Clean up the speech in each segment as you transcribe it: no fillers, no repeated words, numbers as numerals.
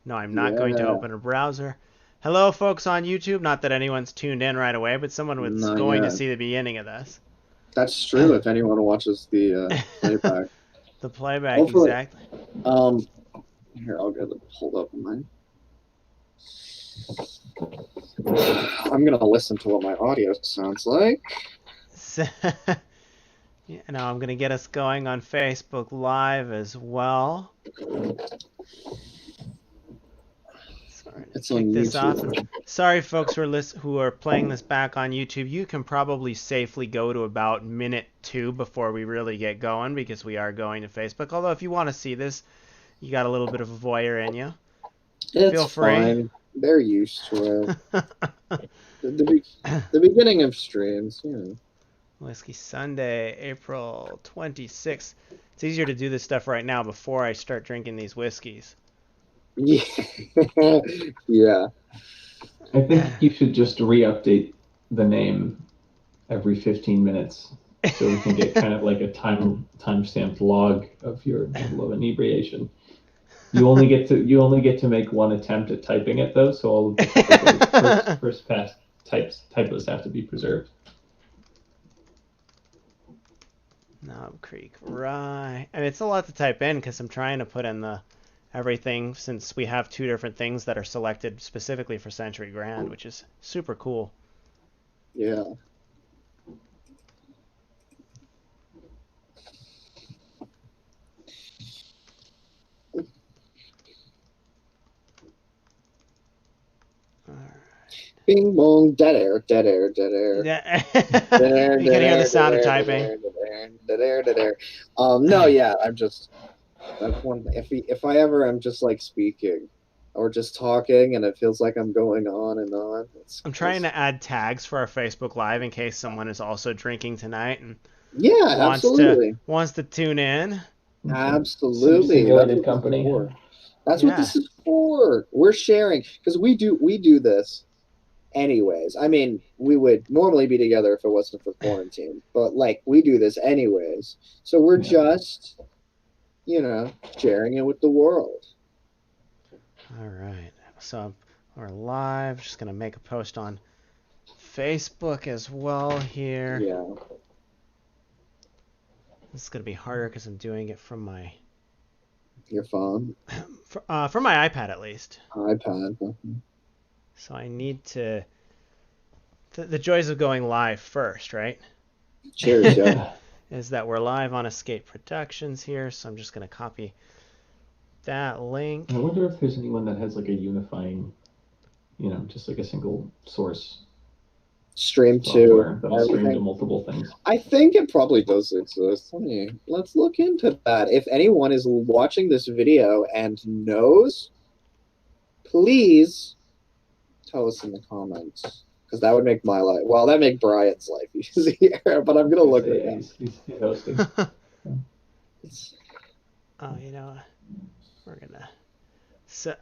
No, I'm not going to Yeah, open a browser. Hello, folks on YouTube. Not that anyone's tuned in right away, but someone was not going to yet. see the beginning of this. That's true if anyone watches the playback. The playback, Hopefully, exactly. um, here, I'll get it pulled up on mine. I'm gonna listen to what my audio sounds like. So, yeah, now I'm going to get us going on Facebook Live as well. Sorry to It's on kick this off. And YouTube. sorry, folks who are playing this back on YouTube. You can probably safely go to about minute 2 before we really get going because we are going to Facebook. Although if you want to see this, you got a little bit of a voyeur in you. It's Feel free. fine. They're used to it. The beginning of streams, you know. Whiskey Sunday, April 26th. It's easier to do this stuff right now before I start drinking these whiskeys. Yeah, yeah. I think you should just re-update the name every 15 minutes so we can get kind of like a time-stamped log of your level of inebriation. You only get to make one attempt at typing it though, so all of the typos, first pass typos have to be preserved. Knob Creek Rye. I mean, it's a lot to type in because I'm trying to put in the everything since we have two different things that are selected specifically for Century Grand, which is super cool. Yeah. All right. Bing bong, dead air, dead air, dead air. Yeah. Dead air, You can dead hear the air, dead sound of air, dead typing. air, dead air, dead air, dead air. No, yeah, I'm just that's one thing. If I ever am just like speaking or just talking and it feels like I'm going on and on, it's I'm trying because to add tags for our Facebook Live in case someone is also drinking tonight and yeah, wants to absolutely. wants to tune in. Absolutely. That's Simulated what this is company. for. That's what Yeah. this is for. We're sharing because we do this anyways. I mean, we would normally be together if it wasn't for quarantine, but like we do this anyways. So we're Yeah. just, sharing it with the world. All right. So we're live. Just gonna make a post on Facebook as well here. Yeah. This is gonna be harder because I'm doing it from my Your phone, from my iPad at least. iPad. So I need to the joys of going live first, right? Cheers, yeah. Is that we're live on Escape Productions here, so I'm just gonna copy that link. I wonder if there's anyone that has like a unifying, just like a single source Stream to software that'll stream to everything. multiple things. I think it probably does exist. Let's look into that. If anyone is watching this video and knows, please tell us in the comments. Because that would make my life, well, that make Brian's life easier. But I'm gonna look it up. He's hosting. Oh, we're gonna. So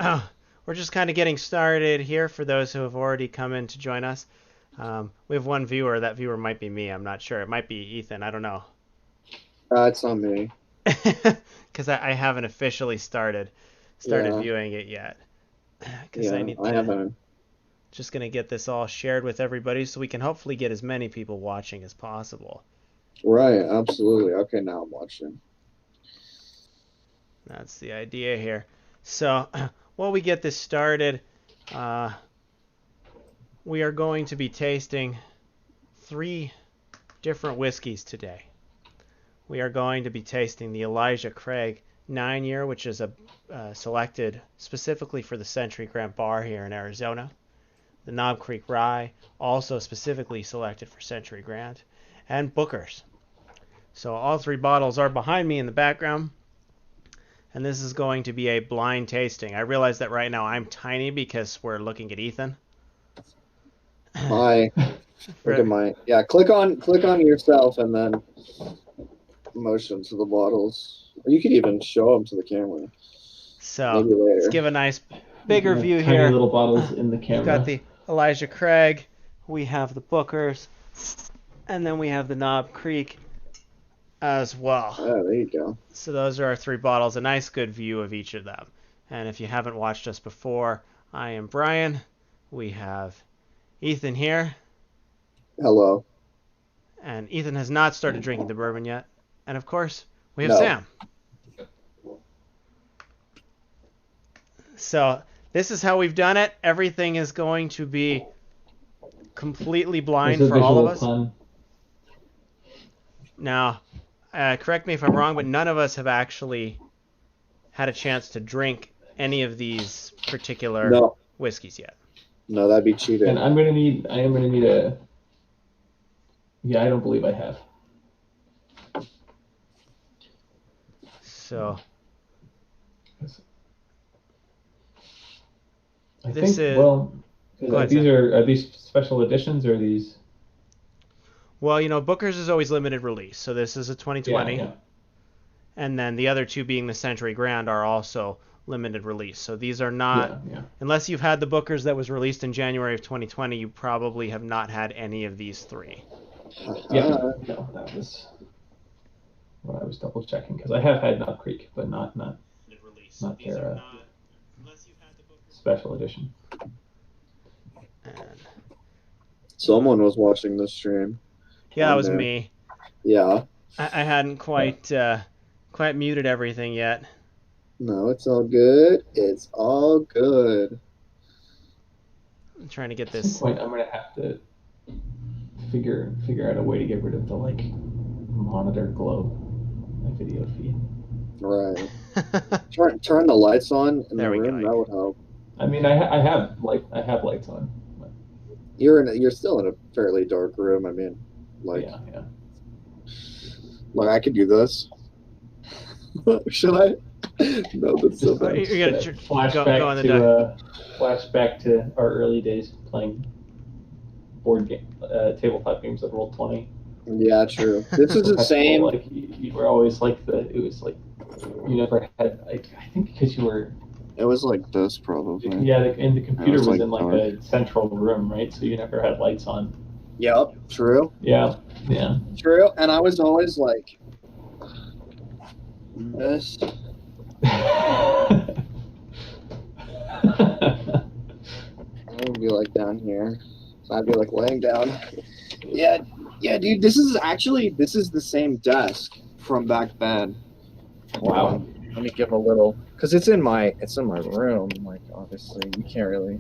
we're just kind of getting started here for those who have already come in to join us. We have one viewer. That viewer might be me. I'm not sure. It might be Ethan. I don't know. It's on me. Because I haven't officially started Yeah, viewing it yet. Because I yeah. need I to haven't. just gonna get this all shared with everybody so we can hopefully get as many people watching as possible. Right, absolutely. Okay, now I'm watching. That's the idea here. So while we get this started, we are going to be tasting 3 different whiskeys today. We are going to be tasting the Elijah Craig 9-year, which is a selected specifically for the Century Grand Bar here in Arizona. The Knob Creek Rye, also specifically selected for Century Grand, and Booker's. So all 3 bottles are behind me in the background, and this is going to be a blind tasting. I realize that right now I'm tiny because we're looking at Ethan. My look at For, my yeah. Click on yourself and then motion to the bottles. Or you could even show them to the camera. so Maybe let's later. give a nice bigger Yeah, view tiny here. little bottles in the We've got camera. the Elijah Craig, we have the Bookers, and then we have the Knob Creek as well. Oh, there you go. So those are our 3 bottles, a nice good view of each of them. And if you haven't watched us before, I am Brian. We have Ethan here. Hello. And Ethan has not started drinking the bourbon yet. And of course, we have No. Sam. So this is how we've done it. Everything is going to be completely blind There's a for all of visual us. pun. Now, correct me if I'm wrong, but none of us have actually had a chance to drink any of these particular No. whiskeys yet. No, that'd be cheating. And I am gonna need a. Yeah, I don't believe I have. So I This think. is- Well, Go ahead, these are these special editions or are these? well, Booker's is always limited release, so this is a 2020, Yeah. and then the other two being the Century Grand are also limited release. So these are not, Yeah. unless you've had the Booker's that was released in January of 2020, you probably have not had any of these three. Yeah. No, that was what I was double checking because I have had Knob Creek, but not Release. Not These their, are uh, not, unless you've had the Booker's. special edition. And, Someone was watching the stream. yeah, it was there. me. Yeah. I hadn't quite muted everything yet. No, it's all good. It's all good. I'm trying to get At some this. point, I'm gonna have to figure out a way to get rid of the monitor glow my video feed. Right. Turn the lights on in There the we room. go. That would help. I mean, I have lights on. But You're still in a fairly dark room. I mean, yeah. I could do this. Should I? No, that's so Just bad. You gotta go in the flashback to our early days playing board game, tabletop games at Roll20. Yeah, true. This is the That's same. cool, you were always it was like you never had. I think because you were. It was like this, probably. Yeah, and the computer was, was like, in dark. a central room, right? So you never had lights on. Yep. True. Yeah. True. And I was always like this. I would be like down here. So I'd be like laying down. Yeah, dude. This is the same desk from back then. Wow. Let me give a little, cause it's in my room. Like obviously you can't really.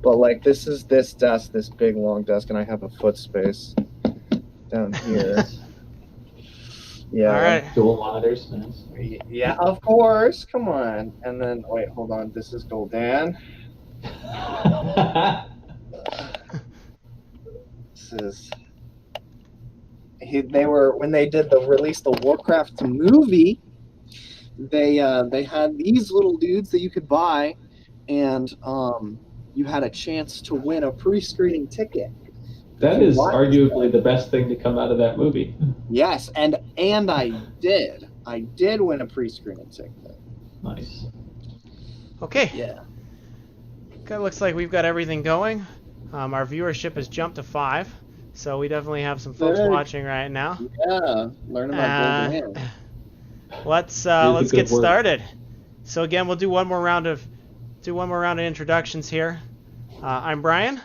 But like this is this desk, this big long desk, and I have a foot space down here. Yeah. All right. Dual monitors. Nice. Yeah, of course. Come on. And then wait, hold on. This is Goldan. This is. They were when they did release the Warcraft movie. They had these little dudes that you could buy, and you had a chance to win a pre-screening ticket. That is arguably the best thing to come out of that movie. Yes, and I did. I did win a pre-screening ticket. Nice. Okay. Yeah. Okay, looks like we've got everything going. Our viewership has jumped to 5, so we definitely have some folks Good. watching right now. Yeah. Learn about Goldan. Let's good get work. started. So again, we'll do one more round of introductions here. I'm Brian.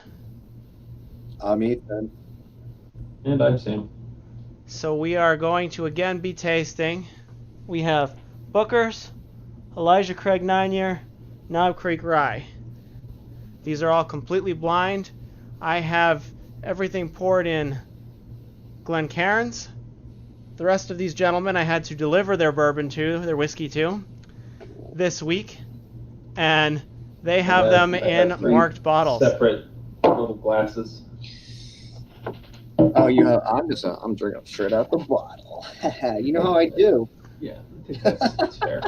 I'm Ethan. And I'm Sam. So we are going to again be tasting. We have Booker's, Elijah Craig 9-year, Knob Creek Rye. These are all completely blind. I have everything poured in Glencairns. The rest of these gentlemen I had to deliver their bourbon to, their whiskey to, this week. And they have them I in have 3 marked bottles. Separate little glasses. Oh, I'm drinking straight out the bottle. You know how I do. Yeah, I think that's fair.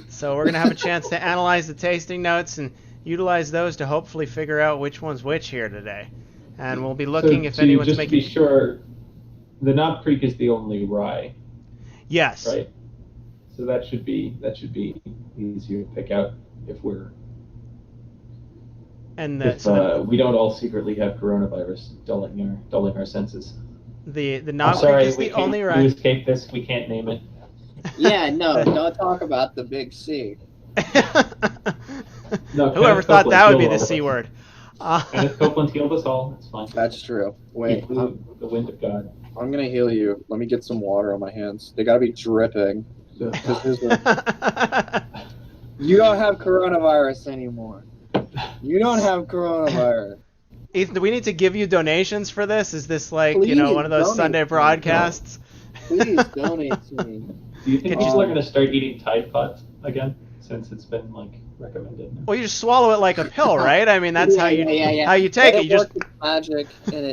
So we're going to have a chance to analyze the tasting notes and utilize those to hopefully figure out which one's which here today. And we'll be looking if anyone's just making... to be sure, the Knob Creek is the only rye, Yes. right? So that should be easier to pick out if And we don't all secretly have coronavirus dulling our senses. the I'm Knob sorry, Creek is the only to rye. escape this, we can't name it. Yeah, no, don't talk about the big C. No, Whoever Kenneth thought Copeland that would be healed the all of C us. word. Kenneth Copeland healed us all. It's fine. That's true. He Wait, blew the wind of God. I'm gonna heal you. Let me get some water on my hands. They gotta be dripping. Because there's a... You don't have coronavirus anymore. You don't have coronavirus. Ethan, do we need to give you donations for this? Is this like, Please one of those donate Sunday to me. broadcasts? Please donate to me. Do you think Can you- people are going to start eating Tide Pods again, since it's been like recommended? Well, you just swallow it like a pill, right? I mean, that's how you Yeah. how you take Let it. You just work its magic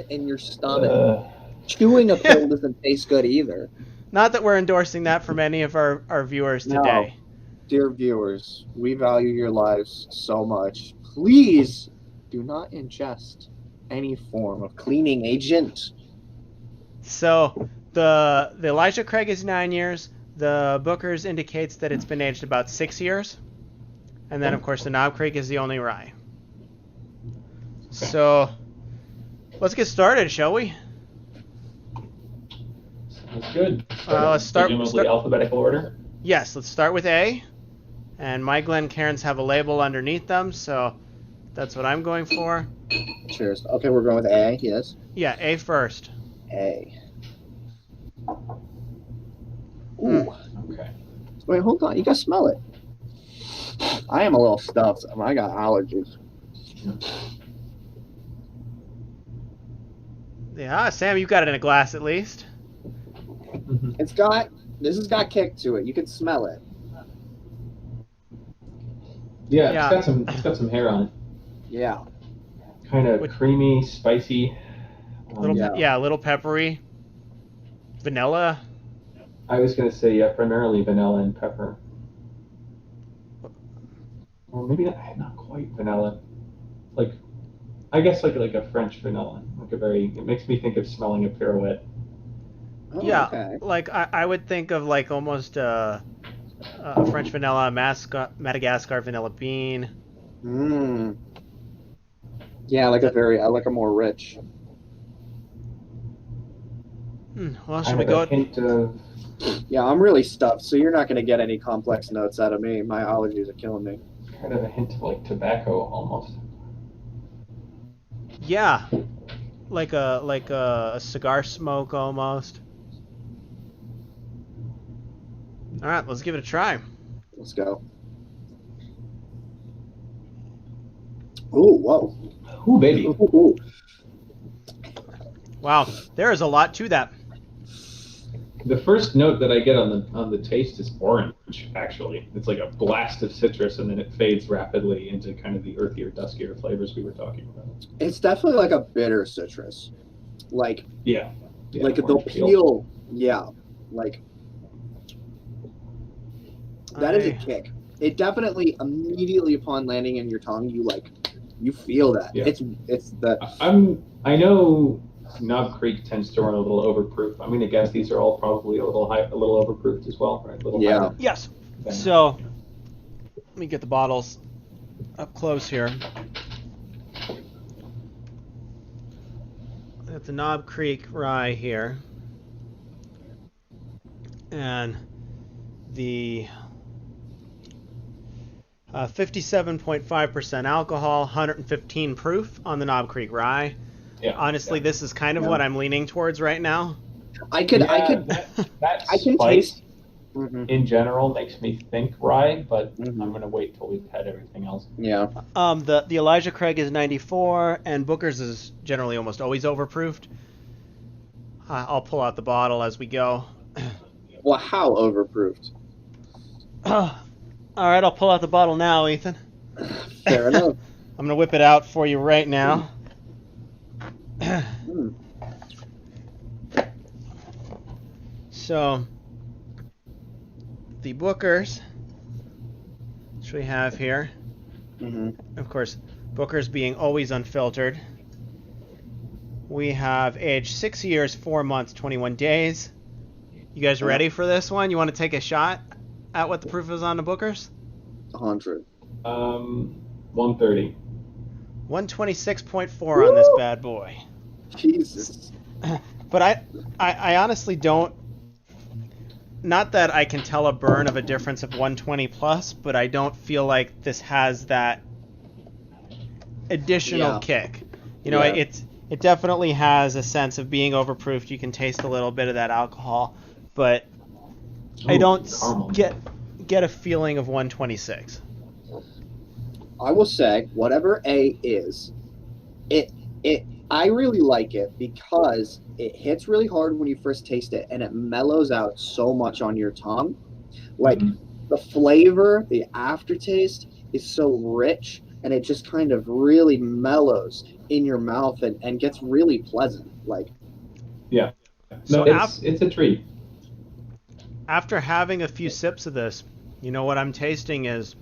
in your stomach. Uh, Chewing a pill doesn't taste good either. not that we're endorsing that from any of our viewers No. today. Dear viewers, we value your lives so much. Please do not ingest any form of cleaning agent. So the Elijah Craig is 9 years. The Booker's indicates that it's been aged about 6 years, and then of course the Knob Creek is the only rye. So let's get started, shall we? sounds good. Let's start- Presumably alphabetical order. Yes, let's start with A. And my Glencairns have a label underneath them, so that's what I'm going for. Cheers. Okay, we're going with A, yes. Yeah, A first. A. Ooh. Okay. Wait, hold on. You gotta smell it. I am a little stuffed. I got allergies. Yeah, Sam, you got it in a glass at least. Mhm. This has got kick to it. You can smell it. Yeah, Yeah. it's got some hair on it. Yeah. Kind of Which- creamy, spicy. Little, Yeah. a little peppery. Vanilla. I was gonna say primarily vanilla and pepper, or maybe not quite vanilla. Like, I guess like a French vanilla. It makes me think of smelling a pirouette. Oh, Yeah, Okay. like I would think of like almost a French vanilla, Madagascar vanilla bean. Mmm. Yeah, I like a more rich. Well, should Kind we of go? a hint of Yeah, I'm really stuffed, so you're not gonna get any complex notes out of me. My allergies are killing me. like tobacco almost. Yeah, like a cigar smoke almost. All right, let's give it a try. Let's go. Ooh, whoa. Ooh, baby. Ooh. Wow, there is a lot to that. The first note that I get on the taste is orange. Actually, it's like a blast of citrus, and then it fades rapidly into kind of the earthier, duskier flavors we were talking about. It's definitely like a bitter citrus. Like Yeah. like the orange peel. Yeah. Like that is a I- kick. It definitely immediately upon landing in your tongue, you feel that. Yeah. It's the I know Knob Creek tends to run a little overproof. I'm gonna guess these are all probably a little overproofed as well, right? A little Yeah. higher Yes. than- So let me get the bottles up close here. Got the Knob Creek rye here, and the 57.5% alcohol, 115 proof on the Knob Creek rye. Yeah, Honestly, yeah. this is kind of Yeah. what I'm leaning towards right now. I could that I can spice taste. Mhm. in general makes me think rye, but Mhm. I'm gonna wait till we've had everything else. Yeah. The Elijah Craig is 94, and Booker's is generally almost always overproofed. I'll pull out the bottle as we go. Well, how overproofed? All right, I'll pull out the bottle now, Ethan. Fair enough. I'm gonna whip it out for you right now. Mm. So, the Bookers, which we have here, hmm of course, Bookers being always unfiltered. We have aged 6 years, 4 months, 21 days. You guys ready for this one? You want to take a shot at what the proof is on the Bookers? 100. 130. 126.4 on this bad boy. Jesus. But I honestly don't. not that I can tell a burn of a difference of 120 plus, but I don't feel like this has that additional Yeah. kick. You know, Yeah. it definitely has a sense of being overproofed. You can taste a little bit of that alcohol, but I Ooh, don't caramel. get a feeling of 126. I will say, whatever A is, it I really like it because it hits really hard when you first taste it, and it mellows out so much on your tongue. Like Mhm. the flavor, the aftertaste is so rich, and it just kind of really mellows in your mouth and gets really pleasant. Like, Yeah. So No, it's a treat. after having a few sips of this, you know what I'm tasting is,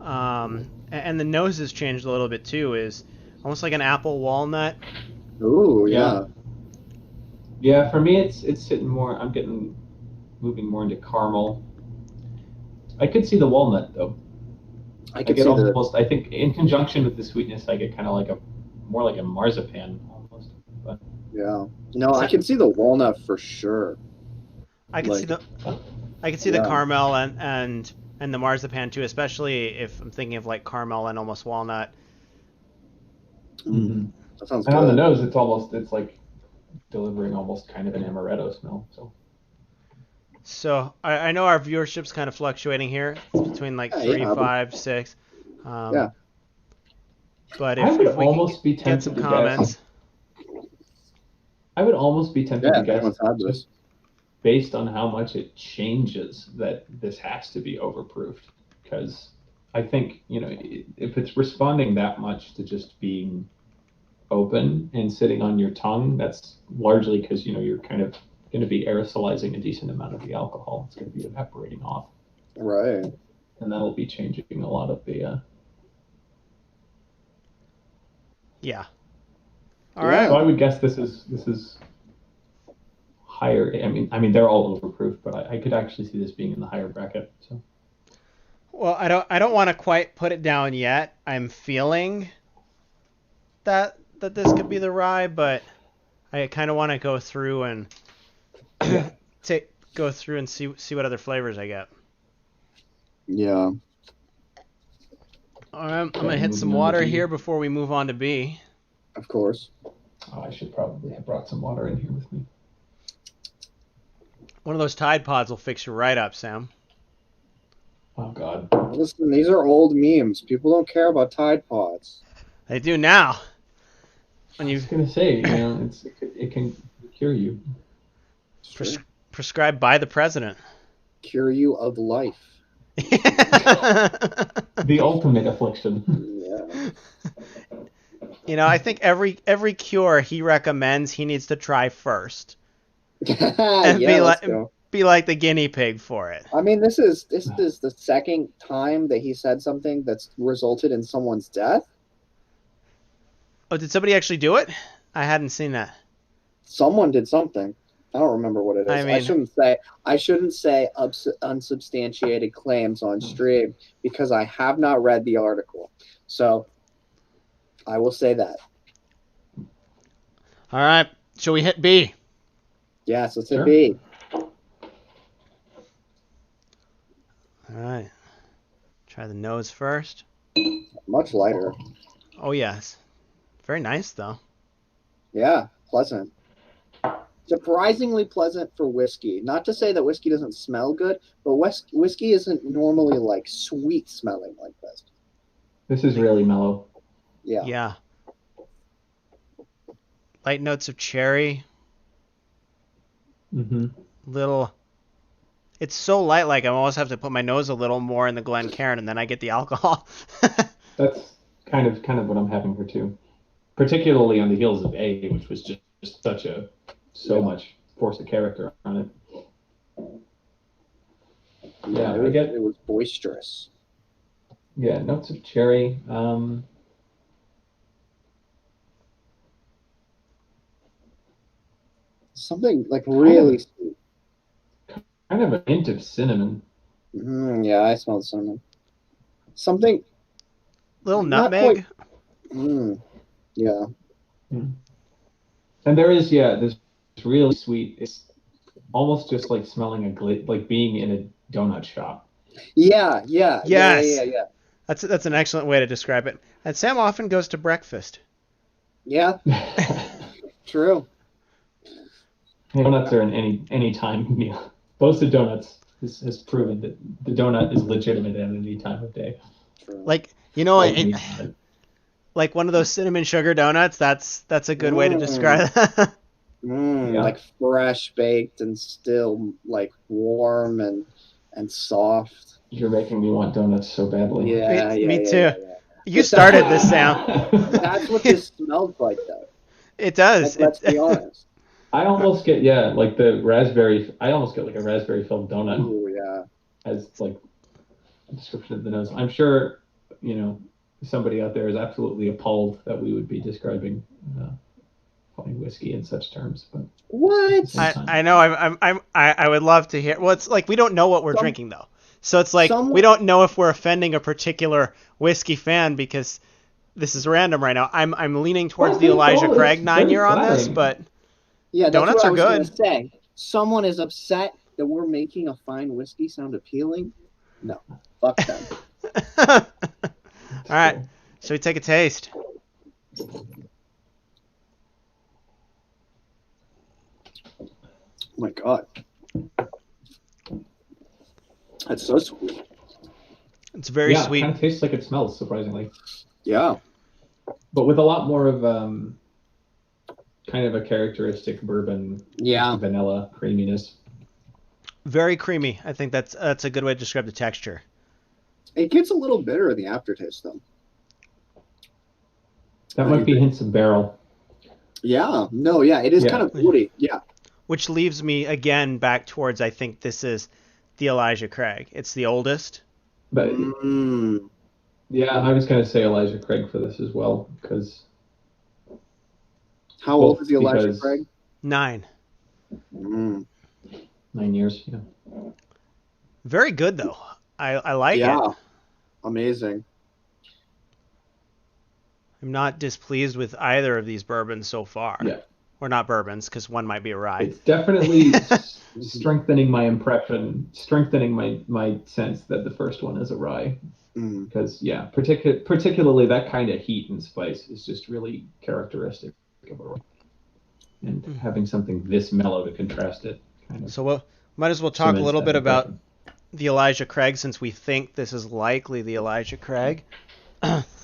and the nose has changed a little bit too, is almost like an apple walnut. ooh, Yeah. yeah. Yeah, for me, it's hitting more. I'm getting moving more into caramel. I could see the walnut though. I I can get see the almost. I think in conjunction with the sweetness, I get kind of like a more like a marzipan almost. But yeah. No, I can see the walnut for sure. I can see Like, the I can see the yeah. caramel and the marzipan too, especially if I'm thinking of like caramel and almost walnut. Mm, that sounds and on the good. nose, it's like delivering almost kind of an amaretto smell. So So I know our viewership's kind of fluctuating here. It's between like Yeah, three, yeah, but 5, 6. Um, yeah. but I would if we could almost be get some tempted to guess. comments, I would almost be tempted Yeah, to if guess anyone's had just this. based on how much it changes that this has to be overproofed because I think if it's responding that much to just being open and sitting on your tongue, that's largely because you're kind of going to be aerosolizing a decent amount of the alcohol. It's going to be evaporating off, Right. and that'll be changing a lot of the. yeah. All Yeah. So right. I would guess this is higher. I mean they're all overproof, but I could actually see this being in the higher bracket. So Well, I don't want to quite put it down yet. I'm feeling that this could be the rye, but I kind of want to go through and yeah, go through and see what other flavors I get. Yeah. All right, I'm okay, gonna hit some moving on to water B. here before we move on to B. Of course. Oh, I should probably have brought some water in here with me. One of those Tide Pods will fix you right up, Sam. Oh God. Listen, these are old memes. People don't care about Tide Pods. They do now. When I you was gonna say, it can cure you. It's true. prescribed by the president. Cure you of life. The ultimate affliction. Yeah. You know, I think every cure he recommends, he needs to try first, and Yeah, let's go. be like the guinea pig for it. I mean, this is the second time that he said something that's resulted in someone's death. Oh, did somebody actually do it? I hadn't seen that. Someone did something. I don't remember what it is. I mean- I shouldn't say unsubstantiated claims on stream because I have not read the article. So I will say that. All right, shall we hit B? Yes, let's Sure. hit B. All right. Try the nose first. Much lighter. Oh yes, very nice though. Yeah, pleasant. Surprisingly pleasant for whiskey. Not to say that whiskey doesn't smell good, but whiskey isn't normally like sweet smelling like this. This is really mellow. Yeah. Yeah. Light notes of cherry. Mm-hmm. Little. It's so light, like I almost have to put my nose a little more in the Glencairn, and then I get the alcohol. That's kind of what I'm having here too, particularly on the heels of A, which was just so much force of character on it. Yeah, It was boisterous. Yeah, notes of cherry. Something like really sweet. Kind of a hint of cinnamon. Yeah, I smell cinnamon. Something. Little Not nutmeg. Yeah. And there is, this really sweet. It's almost just like smelling like being in a donut shop. Yeah. Yes. Yeah. That's an excellent way to describe it. And Sam often goes to breakfast. Yeah. True. Donuts are an any time meal. Boasted Donuts has proven that the donut is legitimate at any time of day. True. Like Like like one of those cinnamon sugar donuts. That's a good way to describe that. Yeah. Like fresh baked and still like warm and soft. You're making me want donuts so badly. Yeah, Me too. yeah. You started this, Sam. That's what this smells like, though. It does. Like, let's be honest. I almost get like the raspberry. I almost get like a raspberry filled donut Ooh, yeah. as like a description of the nose. I'm sure somebody out there is absolutely appalled that we would be describing fine whiskey in such terms. But What? I know. I would love to hear. Well, it's like we don't know what we're drinking though, so it's like we don't know if we're offending a particular whiskey fan because this is random right now. I'm leaning towards the Elijah Craig 9-year on this, but yeah, that's donuts what I are was good. gonna say. Someone is upset that we're making a fine whiskey sound appealing. No, fuck them. All right, so we take a taste. Oh my god, that's so sweet. It's very sweet. It kind of tastes like it smells, surprisingly. Yeah. But with a lot more of kind of a characteristic bourbon vanilla creaminess. Very creamy. I think that's a good way to describe the texture. It gets a little bitter in the aftertaste, though. That might be hints of barrel. Yeah. No, yeah, it is kind of woody. Yeah. Which leaves me again back towards I think this is the Elijah Craig. It's the oldest. But yeah, I was going to say Elijah Craig for this as well because. How old is the Elijah Craig? 9. 9 years. Yeah. Very good though. I like it. Yeah. Amazing. I'm not displeased with either of these bourbons so far. Yeah. Or not bourbons, because one might be a rye. It's definitely strengthening my impression, strengthening my sense that the first one is a rye. Because, particularly that kind of heat and spice is just really characteristic of a rye. And having something this mellow to contrast it. So we'll might as well talk a little bit about the Elijah Craig, since we think this is likely the Elijah Craig.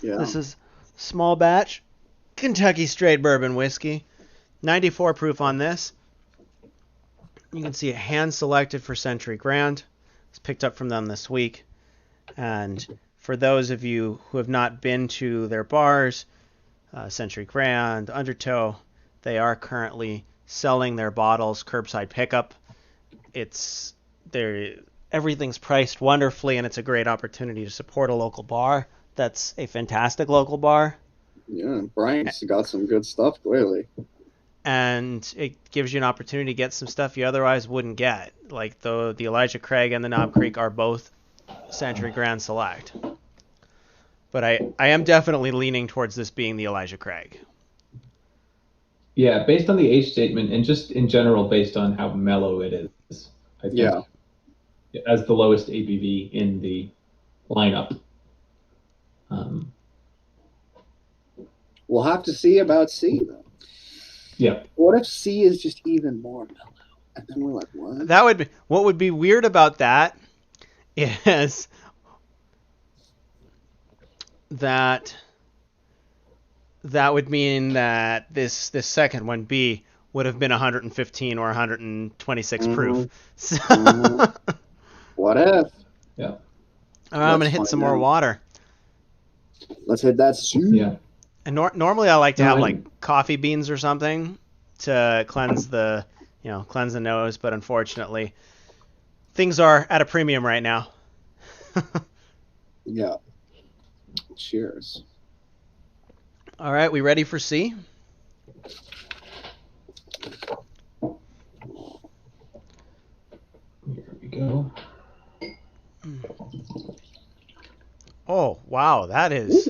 This is small batch Kentucky straight bourbon whiskey. 94 proof on this. You can see it hand selected for Century Grand. It's picked up from them this week. And for those of you who have not been to their bars, Century Grand, Undertow, they are currently selling their bottles curbside pickup. Everything's priced wonderfully, and it's a great opportunity to support a local bar. That's a fantastic local bar. Yeah, Brian's got some good stuff, clearly. And it gives you an opportunity to get some stuff you otherwise wouldn't get. Like the Elijah Craig and the Knob Creek are both Century Grand Select. But I am definitely leaning towards this being the Elijah Craig. Yeah, based on the age statement and just in general based on how mellow it is. I think as the lowest ABV in the lineup. We'll have to see about C, though. Yeah. What if C is just even more mellow? And then we're like, what? What would be weird about that is that would mean that this second one, B, would have been 115 or 126 proof. So What if? Yeah. I'm going to hit some more water. Let's hit that soup. Yeah. And normally I like to have like coffee beans or something to cleanse the nose, but unfortunately things are at a premium right now. Yeah. Cheers. All right, we ready for C? Here we go. Oh, wow, that is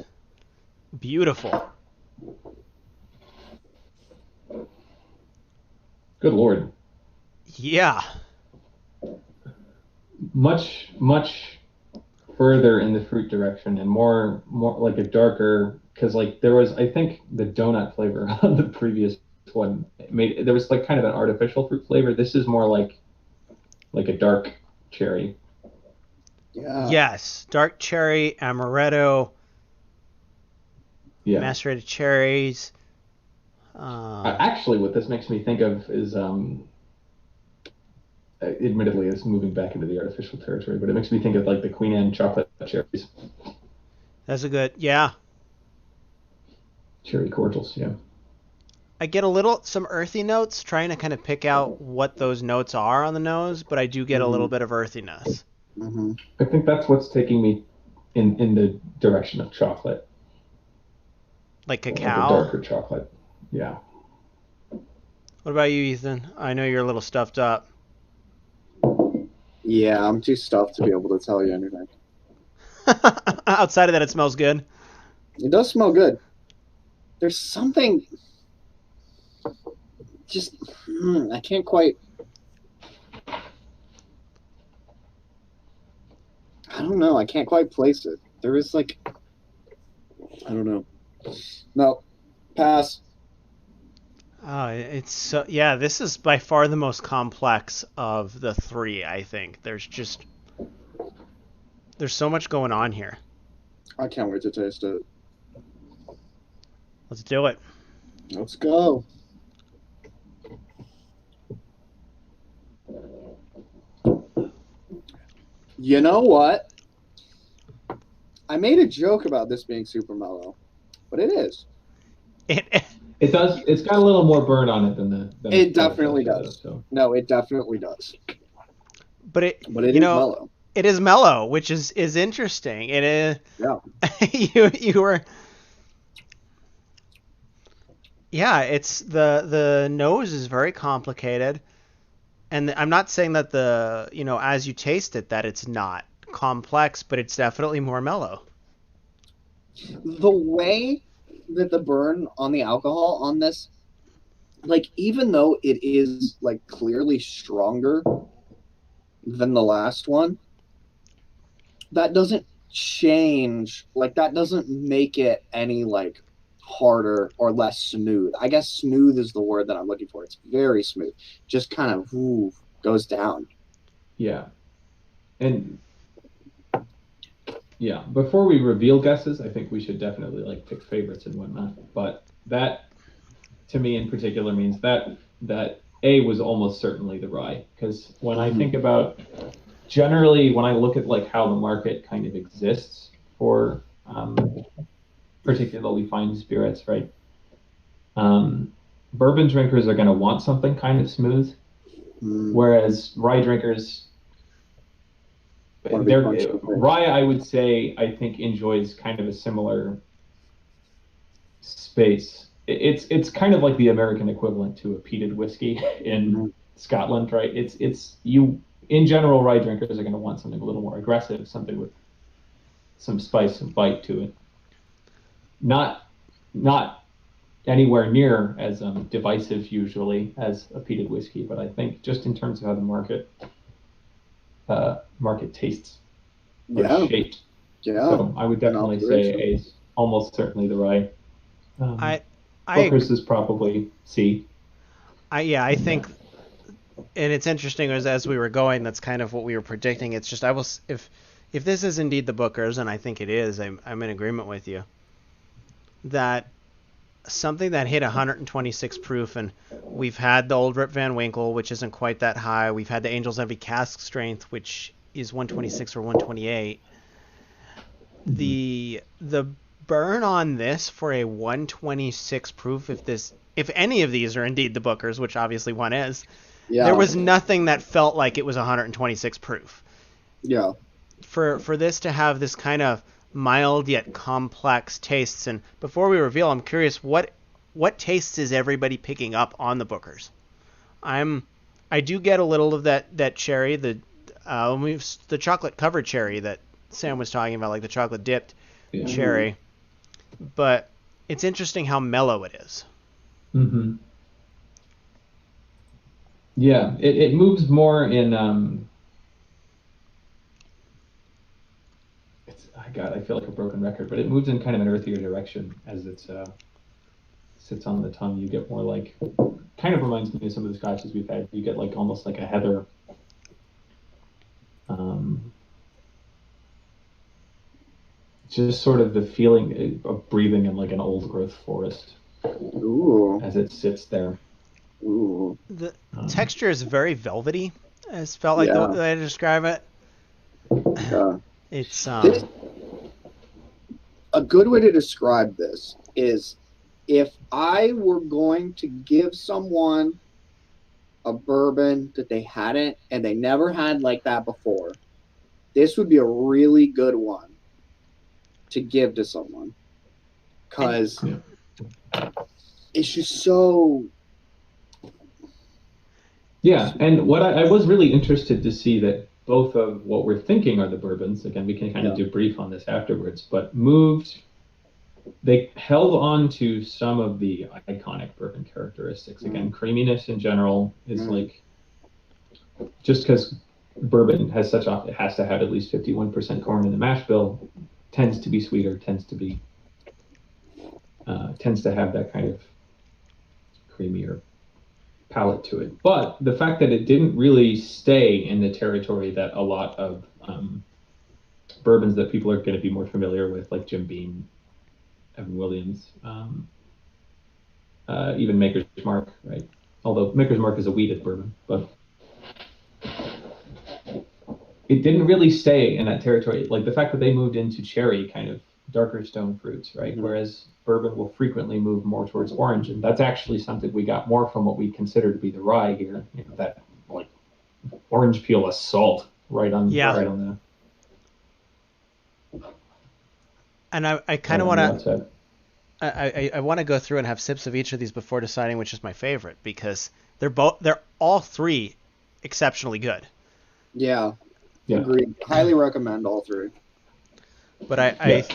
beautiful. Good Lord. Yeah. Much further in the fruit direction and more like a darker, because like there was, I think, the donut flavor on the previous one there was like kind of an artificial fruit flavor. This is more like a dark cherry. Yeah. Yes. Dark cherry, amaretto, Yeah. macerated cherries. Actually, what this makes me think of is, admittedly, it's moving back into the artificial territory, but it makes me think of like the Queen Anne chocolate cherries. That's a good, yeah. Cherry cordials, yeah. I get some earthy notes, trying to kind of pick out what those notes are on the nose, but I do get a little bit of earthiness. Mm-hmm. I think that's what's taking me in the direction of chocolate. Like cacao? Like a darker chocolate. Yeah. What about you, Ethan? I know you're a little stuffed up. Yeah, I'm too stuffed to be able to tell you anything. Outside of that, it smells good. It does smell good. There's something just I can't quite. I don't know. I can't quite place it. There is like, I don't know. No, pass. Oh, it's so, yeah, this is by far the most complex of the three, I think. There's so much going on here. I can't wait to taste it. Let's do it. Let's go. You know what? I made a joke about this being super mellow, but it is. It does. It's got a little more burn on it than It definitely does. So. No, it definitely does. But it is mellow. It is mellow, which is interesting. It is. Yeah. you were. Yeah, it's the nose is very complicated, and I'm not saying that as you taste it that it's not complex, but it's definitely more mellow. The way that the burn on the alcohol on this, like, even though it is like clearly stronger than the last one, that doesn't change, like, that doesn't make it any like harder or less smooth. I guess smooth is the word that I'm looking for. It's very smooth, just kind of goes down. Yeah. And yeah, before we reveal guesses, I think we should definitely like pick favorites and whatnot. But that, to me in particular, means that A was almost certainly the rye. Because when I think about, generally, when I look at like how the market kind of exists for particularly fine spirits, right? Bourbon drinkers are going to want something kind of smooth, whereas rye drinkers, rye, I would say, I think enjoys kind of a similar space. It's kind of like the American equivalent to a peated whiskey in Scotland, right? In general, rye drinkers are going to want something a little more aggressive, something with some spice and bite to it. Not anywhere near as divisive usually as a peated whiskey, but I think just in terms of how the market tastes or shaped. Yeah. So I would definitely say A is almost certainly the rye. Booker's is probably C. I think, and it's interesting as we were going, that's kind of what we were predicting. It's just if this is indeed the Booker's, and I think it is, I'm in agreement with you, that something that hit 126 proof, and we've had the old Rip Van Winkle, which isn't quite that high. We've had the Angel's Envy cask strength, which is 126 or 128. The burn on this for a 126 proof, if any of these are indeed the Booker's, which obviously one is, there was nothing that felt like it was 126 proof. Yeah. For this to have this kind of mild yet complex tastes, and before we reveal, I'm curious what tastes is everybody picking up on the Booker's? I do get a little of that cherry, the chocolate covered cherry that Sam was talking about, like the chocolate dipped cherry, but it's interesting how mellow it is. Mm-hmm. Yeah, it moves more in I feel like a broken record, but it moves in kind of an earthier direction as it sits on the tongue. You get more like, kind of reminds me of some of the scotches we've had. You get like almost like a heather. Just sort of the feeling of breathing in like an old growth forest. Ooh. As it sits there. Ooh. The texture is very velvety. It's felt like the way I describe it. Yeah. It's a good way to describe this is if I were going to give someone a bourbon that they hadn't and they never had like that before, this would be a really good one to give to someone, because it's just so. Yeah, and what I was really interested to see that both of what we're thinking are the bourbons, again, we can kind of debrief on this afterwards, but they held on to some of the iconic bourbon characteristics. Again, creaminess in general is like, just because bourbon has it has to have at least 51% corn in the mash bill, tends to be sweeter, tends to have that kind of creamier palate to it. But the fact that it didn't really stay in the territory that a lot of bourbons that people are going to be more familiar with, like Jim Beam, Evan Williams, even Maker's Mark, right? Although Maker's Mark is a wheated bourbon, but it didn't really stay in that territory. Like the fact that they moved into cherry, kind of darker stone fruits, right? Whereas bourbon will frequently move more towards orange, and that's actually something we got more from what we consider to be the rye here. That like orange peel assault right on the. And I kind of want to. I want to go through and have sips of each of these before deciding which is my favorite, because they're all three exceptionally good. Yeah. Agreed. Highly recommend all three. But I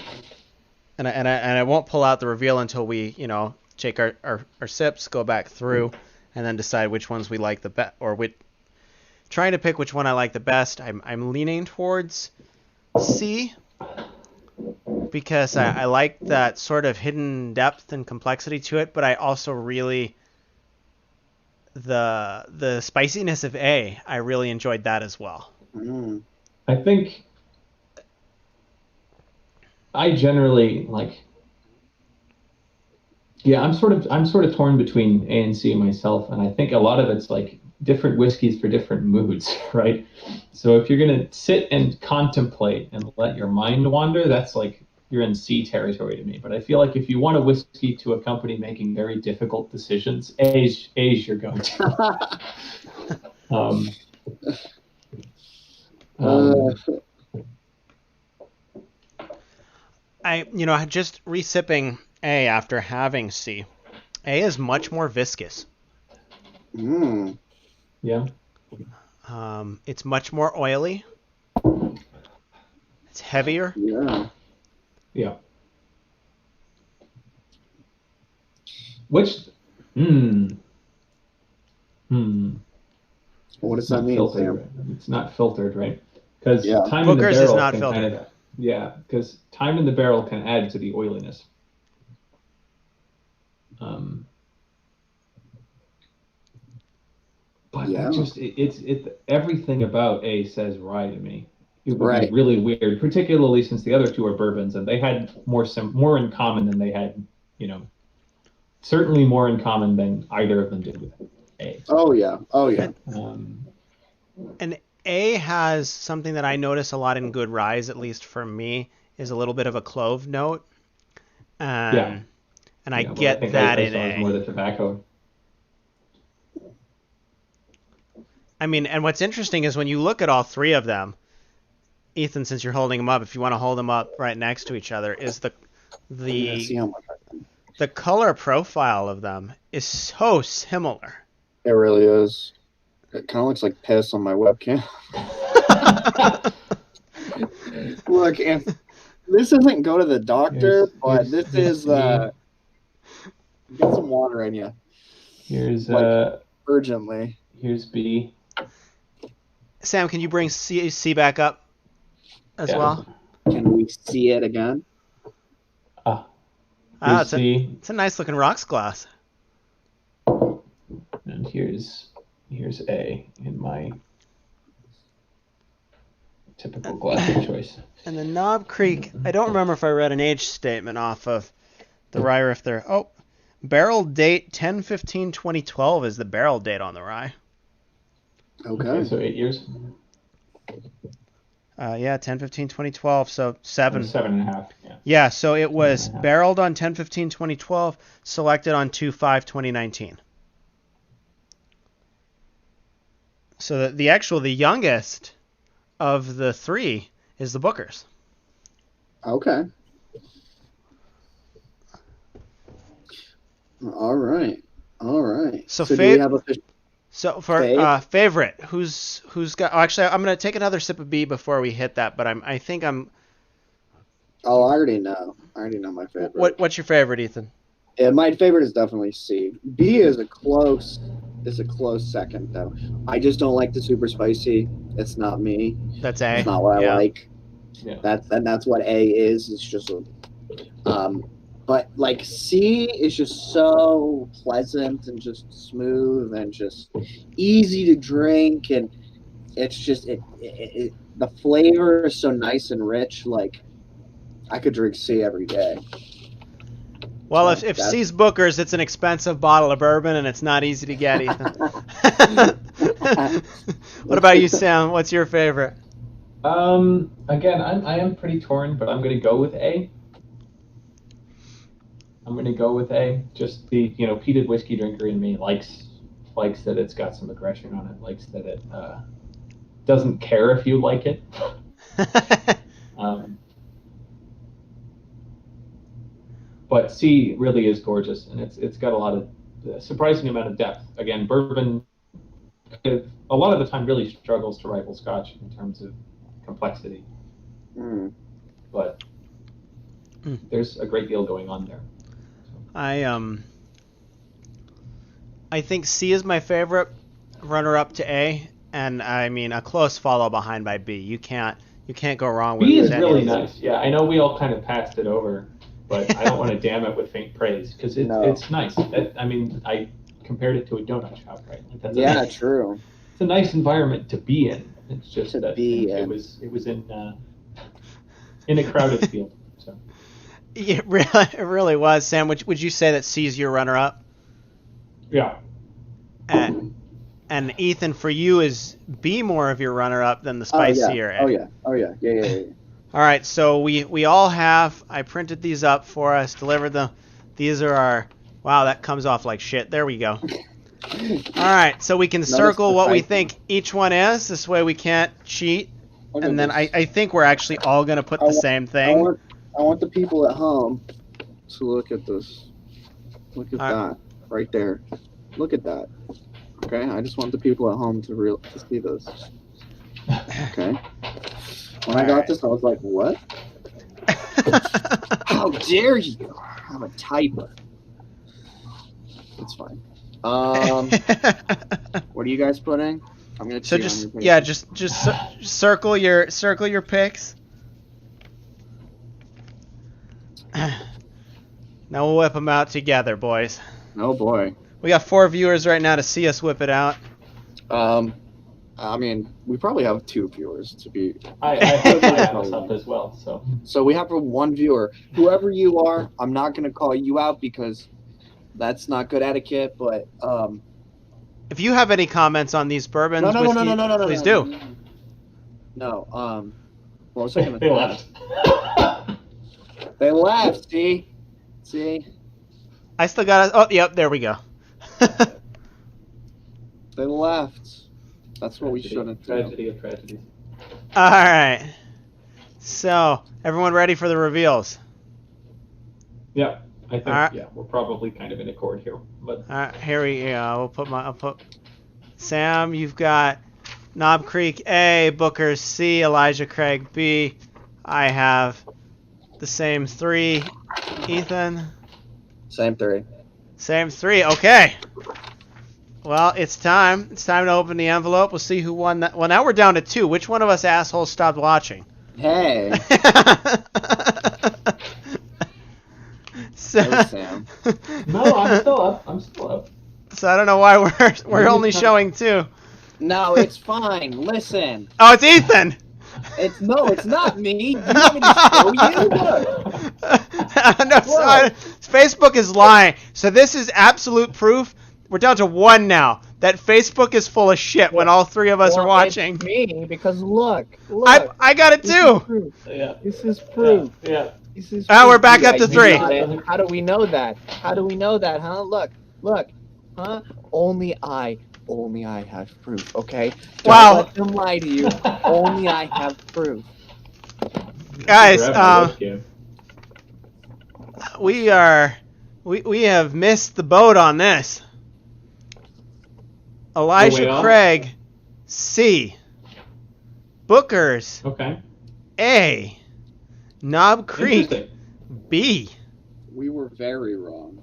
won't pull out the reveal until we take our sips, go back through, and then decide which ones we like the best, or trying to pick which one I like the best. I'm leaning towards C, because I like that sort of hidden depth and complexity to it, but I also really the spiciness of A. I really enjoyed that as well. I think I generally like. Yeah, I'm sort of torn between A and C myself, and I think a lot of it's like different whiskeys for different moods, right? So if you're gonna sit and contemplate and let your mind wander, that's like you're in C territory to me. But I feel like if you want a whiskey to accompany making very difficult decisions, A's your go-to. Just resipping A after having C. A is much more viscous. Yeah. It's much more oily. It's heavier. Yeah. Which, What does that mean, filtered, right? It's not filtered, right? Because time Booker's in the barrel is not can filtered. kind of, because time in the barrel can add to the oiliness. But it's everything about A says rye to me. It would be really weird, particularly since the other two are bourbons, and they had more in common than they had, certainly more in common than either of them did with A. Oh yeah. And A has something that I notice a lot in good ryes, at least for me, is a little bit of a clove note. And I get that in A. More the tobacco. I mean, and what's interesting is when you look at all three of them, Ethan, since you're holding them up, if you want to hold them up right next to each other, is the color profile of them is so similar. It really is. It kind of looks like piss on my webcam. Look, if this isn't go to the doctor, but this is get some water in you. Here's urgently. Here's B. Sam, can you bring C back up as Yeah. well? Can we see it again? Ah, Here's it's C. a nice looking rocks glass. And here's A in my typical glass of choice. And the Knob Creek, I don't remember if I read an age statement off of the rye riff there. Oh, barrel date 10/15/2012 is the barrel date on the rye. Okay. So 8 years. Yeah, 10/15/2012, so 7. 7.5. Yeah. Yeah, so it was 7.5. barreled on 10/15/2012, selected on 2/5/2019. So the youngest of the three is the Booker's. Okay. All right. So do we have a fish? So for favorite, who's got? Oh, actually, I'm gonna take another sip of B before we hit that. But I think I'm. Oh, I already know. My favorite. What's your favorite, Ethan? Yeah, my favorite is definitely C. B is a close second though. I just don't like the super spicy. It's not me. That's A. It's not what I like. Yeah. That's what A is. It's just but like C is just so pleasant and just smooth and just easy to drink, and it's just the flavor is so nice and rich. Like I could drink C every day. Well, if C's Booker's, it's an expensive bottle of bourbon, and it's not easy to get, Ethan. What about you, Sam? What's your favorite? Again, I am pretty torn, but I'm going to go with A. Just the peated whiskey drinker in me likes that it's got some aggression on it. Likes that it doesn't care if you like it. But C really is gorgeous, and it's got a lot of surprising amount of depth. Again, bourbon a lot of the time really struggles to rival Scotch in terms of complexity. But there's a great deal going on there. I think C is my favorite, runner up to A, and I mean a close follow behind by B. You can't go wrong with B is any really of these. nice. Yeah, I know we all kind of passed it over, but I don't want to damn it with faint praise because it's nice. I compared it to a donut shop, right? Like that's true. It's a nice environment to be in. It's just To that be it in. was in a crowded field. So It really was. Sam, would you say that C is your runner up? yeah. And Ethan, for you, is B more of your runner up than the spicy or A? Oh yeah. All right, so we all have. I printed these up for us, delivered them. These are our. Wow, that comes off like shit. There we go. All right, so we can circle what we think each one is. This way we can't cheat. And then I think we're actually all going to put the same thing. I want the people at home to look at this. Look at that right there. Look at that. Okay, I just want the people at home to see this. Okay. When I got this, I was like, "What? How dare you? I'm a typer." It's fine. What are you guys putting? I'm gonna. So just circle your picks. Now we'll whip them out together, boys. Oh boy. We got 4 viewers right now to see us whip it out. I mean, we probably have 2 viewers to be. I heard my house up as well, so. So we have 1 viewer. Whoever you are, I'm not gonna call you out because that's not good etiquette. But if you have any comments on these bourbons, no, please do. No. What was I gonna They left. They left. See. I still got. Oh, yep. There we go. They left. That's what we shouldn't do. Tragedy of tragedies. All right. So, everyone ready for the reveals? Yeah, I think right. yeah, we're probably kind of in accord here. But All right, here we go. I'll put Sam, you've got Knob Creek A, Booker C, Elijah Craig B. I have the same 3. Ethan? Same 3. Same 3. Okay. Well, it's time. It's time to open the envelope. We'll see who won that. Well, now we're down to 2. Which one of us assholes stopped watching? Hey. So, Hey, Sam. No, I'm still up. I'm still up. so I don't know why we're only showing 2. No, it's fine. Listen. Oh, it's Ethan. It's not me. You want me to show you? Look. No, Facebook is lying. So this is absolute proof. We're down to 1 now. That Facebook is full of shit when all 3 of us are watching. It's me, because look. I got it too. Yeah. This is proof. Yeah. This is Ah, we're proof. back up to 3. How do we know that? How do we know that, huh? Look. Huh? Only I have proof, okay? Don't Wow. let them lie to you. Only I have proof. Guys, Grab we have missed the boat on this. Elijah well. Craig, C. Bookers, Okay. A. Knob Creek, Interesting. B. We were very wrong.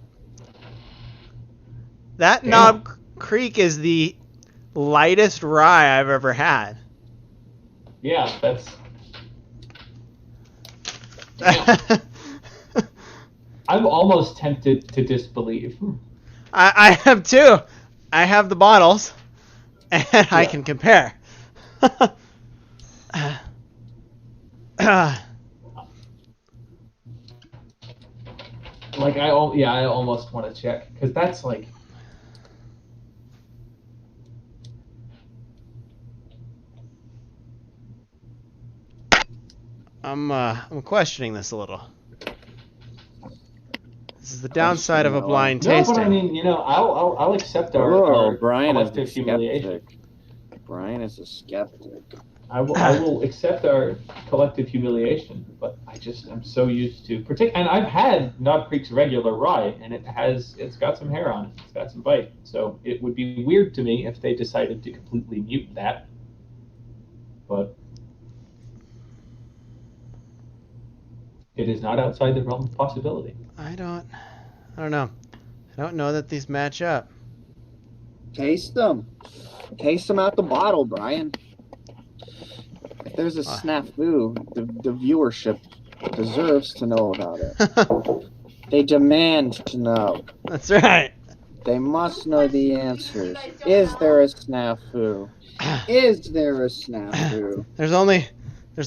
That Yeah. Knob Creek is the lightest rye I've ever had. Yeah, that's. I'm almost tempted to disbelieve. I am too. I have the bottles, and I can compare. Like I almost want to check because that's like. I'm questioning this a little. This is the downside of a blind No, tasting. but I mean, I'll accept our Brian is a collective humiliation. skeptic. Brian is a skeptic. I will accept our collective humiliation, but I'm so used to and I've had Knob Creek's regular rye, and it's got some hair on it, it's got some bite, so it would be weird to me if they decided to completely mute that. But it is not outside the realm of possibility. I don't know. I don't know that these match up. Taste them. Taste them out the bottle, Brian. If there's a snafu, the viewership deserves to know about it. They demand to know. That's right. They must know the answers. Is there a snafu? Is there a snafu? There's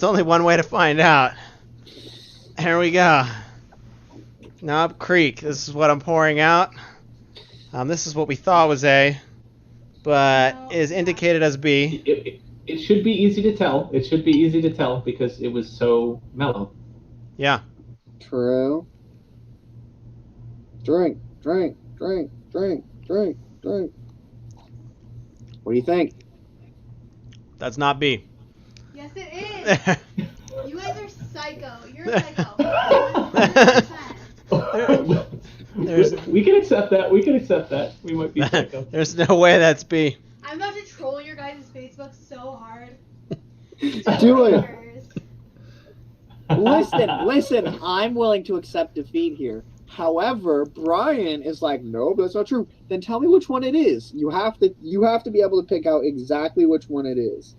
only one way to find out. Here we go. Knob Creek. This is what I'm pouring out. This is what we thought was A, but is indicated as B. It should be easy to tell. It should be easy to tell because it was so mellow. Yeah. True. Drink. What do you think? That's not B. Yes, it is. You guys are psycho. You're a psycho. 100%. We can accept that. We might be psycho. There's no way that's B. I'm about to troll your guys' Facebook so hard. Do it. Listen, I'm willing to accept defeat here. However, Brian is like, no, that's not true. Then tell me which one it is. You have to be able to pick out exactly which one it is.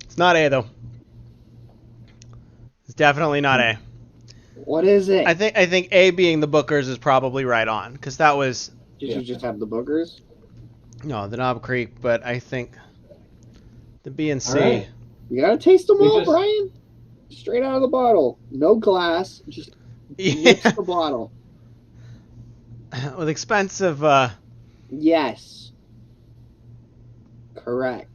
It's not A though. It's definitely not A. What is it? I think A being the Bookers is probably right on because that was Did you just have the boogers? no the Knob Creek, but I think the B and C. All right. You gotta taste them We all, just- Brian. Straight out of the bottle. No glass. Just mix Yeah. the bottle. With expensive. Yes. Correct.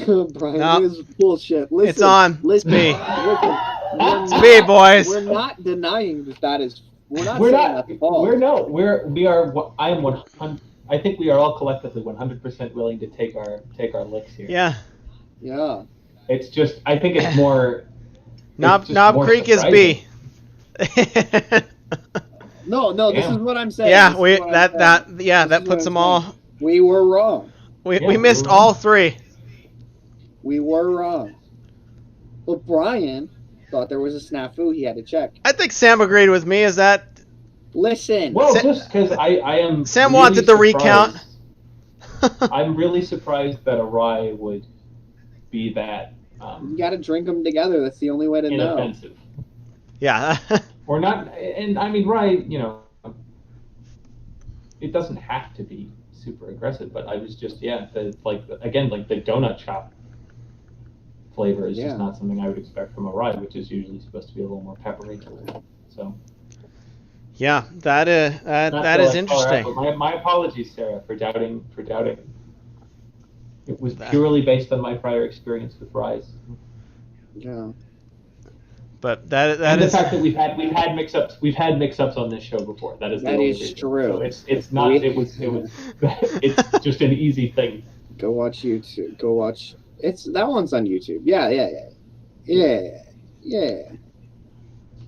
Brian, No. this is bullshit. Listen, It's on. Listen, B. listen. It's B, boys. We're not denying that is. We're not We're saying not. that's false. We are. I am 100. I think we are all collectively 100% willing to take our licks here. Yeah. Yeah. It's just. I think it's more. Knob it's just more Creek is surprising. B. No, this Damn. is what I'm saying. Yeah, This is we what I'm that saying. that yeah This that is puts what them I'm all. saying. We were wrong. We Yeah, missed we're all 3. We were wrong. But Brian, Thought there was a snafu he had to check. I think Sam agreed with me. Is that Listen. Well, Sa- just because I am. Sam really wanted the recount. surprised- I'm really surprised that a rye would be that You got to drink them together. That's the only way to know. inoffensive. Yeah. Or not, and I mean, rye, it doesn't have to be super aggressive, but I was just, the donut shop flavor is Yeah. just not something I would expect from a rye, which is usually supposed to be a little more peppery. So Yeah, that is not that to, is like, interesting. call her out, but my apologies, Sarah, for doubting. It was purely based on my prior experience with ryes. Yeah. But that And the is fact that we've had mix-ups on this show before. That is the That only is reason. true. So it's not it's just an easy thing. Go watch YouTube. Go watch. That one's on YouTube. Yeah.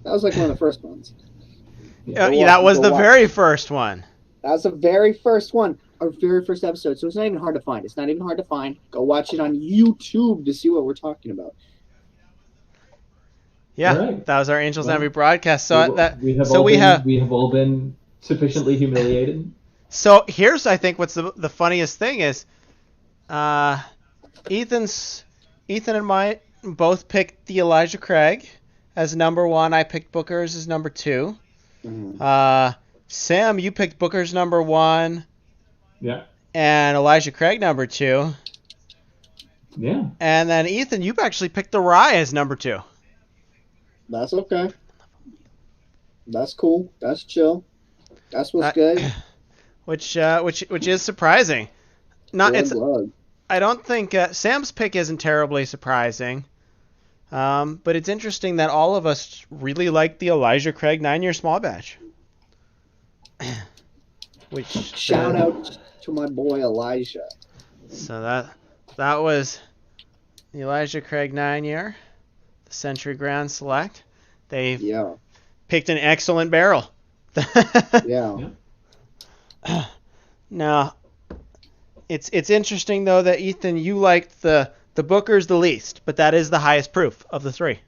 That was like one of the first ones. that was the very first one. That was the very first one. Our very first episode. So it's not even hard to find. Go watch it on YouTube to see what we're talking about. Yeah, Alright. that was our Angels Well, Envy broadcast. So we have all been sufficiently humiliated. So here's, I think, what's the funniest thing is, Ethan and I both picked the Elijah Craig as number 1. I picked Booker's as number 2. Mhm. Sam, you picked Booker's number 1. Yeah. And Elijah Craig number 2. Yeah. And then Ethan, you actually picked the Rye as number 2. That's okay. That's cool. That's chill. That's what's good. Which is surprising. Blood. I don't think Sam's pick isn't terribly surprising. But it's interesting that all of us really like the Elijah Craig 9-year small batch. Which Shout out to my boy Elijah. So that was the Elijah Craig 9-year, the Century Grand Select. They Yeah. picked an excellent barrel. Yeah. Now, it's interesting though that Ethan, you liked the Booker's the least, but that is the highest proof of the 3.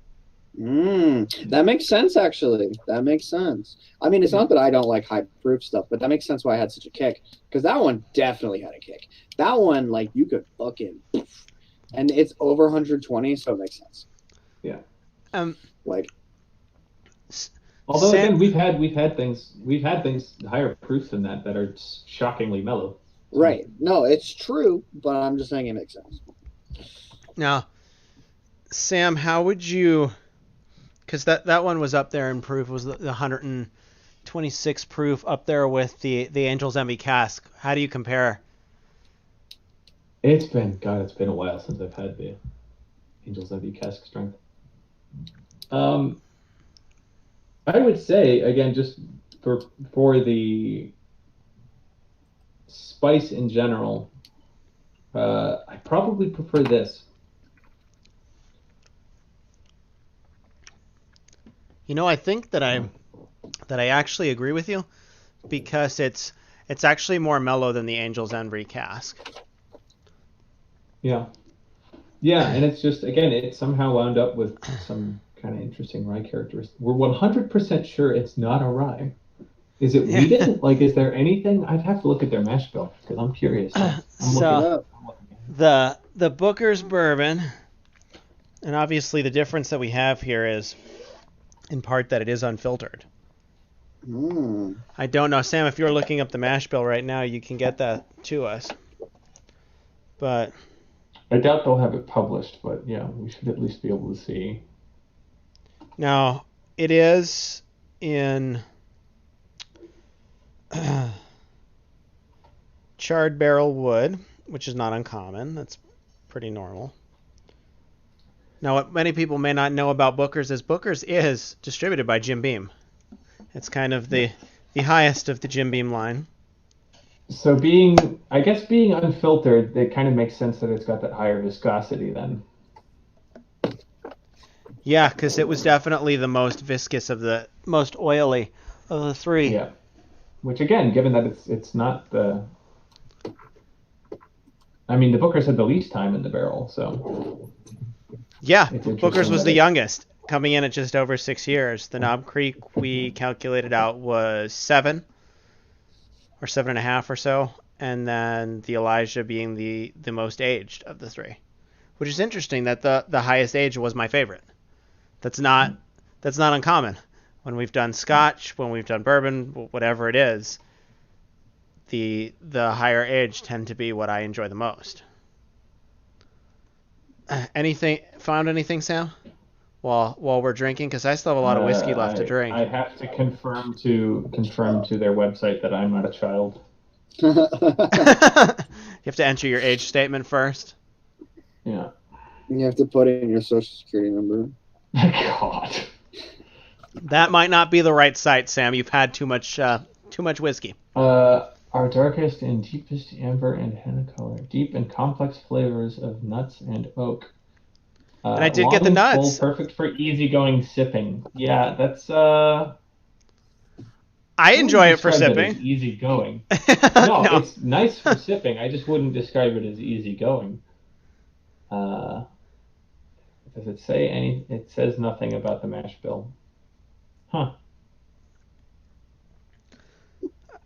That makes sense, actually. That makes sense. I mean, it's not that I don't like high proof stuff, but that makes sense why I had such a kick. Because that one definitely had a kick. That one, like, you could fucking... And it's over 120, so it makes sense. Yeah. Like... Although Sam- again, we've had things higher proofs than that are shockingly mellow. Right. No, it's true, but I'm just saying it makes sense. Now, Sam, how would you... Because that one was up there in proof, was the 126 proof up there with the Angel's Envy cask. How do you compare? It's been a while since I've had the Angel's Envy cask strength. I would say, again, just for the spice in general, I probably prefer this. You know, I think that I actually agree with you, because it's actually more mellow than the Angel's Envy cask. Yeah. Yeah, and it's just, again, it somehow wound up with some kind of interesting rye characteristics. We're 100% sure it's not a rye. Is it wheated? Like, is there anything? I'd have to look at their mash bill, because I'm curious. So, the Booker's bourbon, and obviously the difference that we have here is, in part, that it is unfiltered. I don't know, Sam, if you're looking up the mash bill right now, you can get that to us. But I doubt they'll have it published, but yeah, we should at least be able to see. now, it is in charred barrel wood, which is not uncommon. That's pretty normal. Now, what many people may not know about Booker's is Booker's is distributed by Jim Beam. It's kind of the highest of the Jim Beam line. So being unfiltered, it kind of makes sense that it's got that higher viscosity then. Yeah, because it was definitely the most viscous most oily of the 3. Yeah. Which again, given that it's not the... I mean, the Booker's had the least time in the barrel, so... Yeah, It's interesting Booker's was that the youngest. coming in at just over 6 years. The Knob Creek we calculated out was 7 or 7.5 or so, and then the Elijah being the most aged of the three, which is interesting that the highest age was my favorite. That's not uncommon. When we've done Scotch, when we've done bourbon, whatever it is, the higher age tend to be what I enjoy the most. Found anything, Sam? While we're drinking, because I still have a lot of whiskey left to drink. I have to confirm to their website that I'm not a child. You have to enter your age statement first. Yeah. You have to put in your social security number. God. That might not be the right site, Sam. You've had too much whiskey. Our darkest and deepest amber and henna color, deep and complex flavors of nuts and oak. And I did get the nuts. Full, perfect for easygoing sipping. Yeah, that's I enjoy it for sipping. Easygoing. No, it's nice for sipping. I just wouldn't describe it as easygoing. Does it say any? It says nothing about the mash bill. Huh.